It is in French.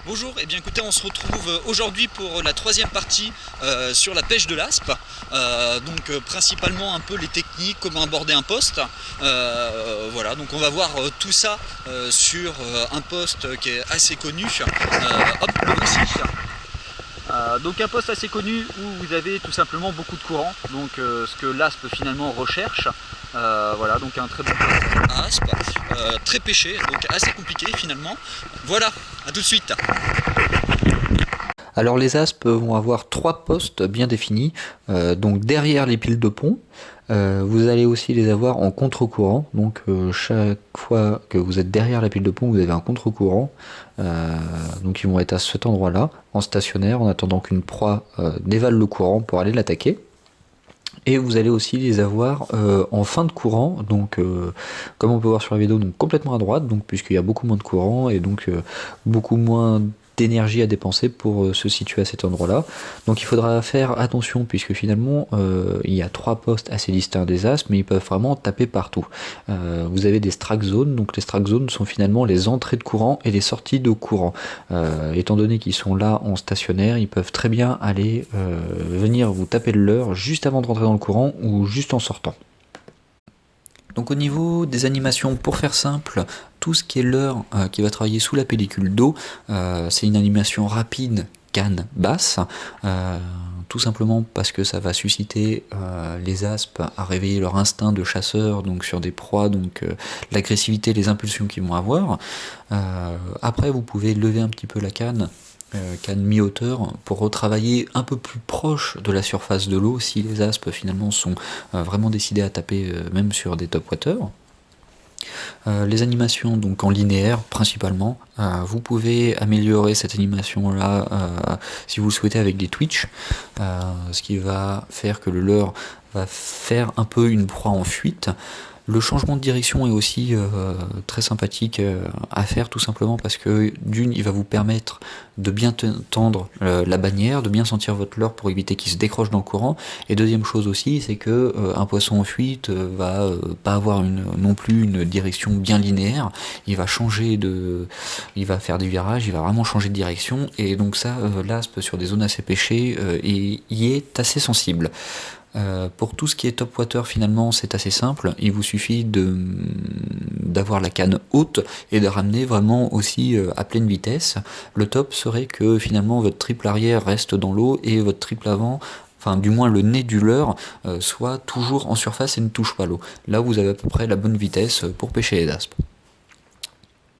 Bonjour, et bien écoutez, on se retrouve aujourd'hui pour la troisième partie sur la pêche de l'aspe. Principalement un peu les techniques, comment aborder un poste. Voilà, donc on va voir tout ça sur un poste qui est assez connu. Hop, le voici. Donc un poste assez connu où vous avez tout simplement beaucoup de courant, donc ce que l'aspe finalement recherche. Voilà, donc un très bon poste à aspe, très pêché, donc assez compliqué finalement. Voilà, à tout de suite. Alors les aspes vont avoir trois postes bien définis, donc derrière les piles de pont. Vous allez aussi les avoir en contre-courant, donc chaque fois que vous êtes derrière la pile de pont, vous avez un contre-courant. Donc ils vont être à cet endroit-là, en stationnaire, en attendant qu'une proie dévale le courant pour aller l'attaquer. Et vous allez aussi les avoir en fin de courant, donc comme on peut voir sur la vidéo, donc complètement à droite, donc puisqu'il y a beaucoup moins de courant et donc beaucoup moins d'énergie à dépenser pour se situer à cet endroit-là. Donc il faudra faire attention puisque finalement il y a trois postes assez distincts des aspes, mais ils peuvent vraiment taper partout. Vous avez des strike zones, donc les strike zones sont finalement les entrées de courant et les sorties de courant. Étant donné qu'ils sont là en stationnaire, ils peuvent très bien aller venir vous taper le leurre juste avant de rentrer dans le courant ou juste en sortant. Donc au niveau des animations, pour faire simple, tout ce qui est leurre qui va travailler sous la pellicule d'eau, c'est une animation rapide, canne basse, tout simplement parce que ça va susciter les aspes à réveiller leur instinct de chasseur, donc sur des proies, donc l'agressivité, les impulsions qu'ils vont avoir. Après vous pouvez lever un petit peu la canne mi-hauteur pour retravailler un peu plus proche de la surface de l'eau si les aspes finalement sont vraiment décidées à taper même sur des top water. Les animations donc en linéaire principalement, vous pouvez améliorer cette animation là si vous le souhaitez avec des twitch, ce qui va faire que le leurre va faire un peu une proie en fuite. Le changement de direction est aussi très sympathique à faire tout simplement parce que d'une, il va vous permettre de bien tendre la bannière, de bien sentir votre leurre pour éviter qu'il se décroche dans le courant. Et deuxième chose aussi, c'est que un poisson en fuite va pas avoir non plus une direction bien linéaire. Il va il va faire des virages, il va vraiment changer de direction. Et donc ça, l'aspe sur des zones assez pêchées y est assez sensible. Pour tout ce qui est top water finalement c'est assez simple, il vous suffit d'avoir la canne haute et de ramener vraiment aussi à pleine vitesse. Le top serait que finalement votre triple arrière reste dans l'eau et votre triple avant, enfin du moins le nez du leurre, soit toujours en surface et ne touche pas l'eau. Là vous avez à peu près la bonne vitesse pour pêcher les aspes.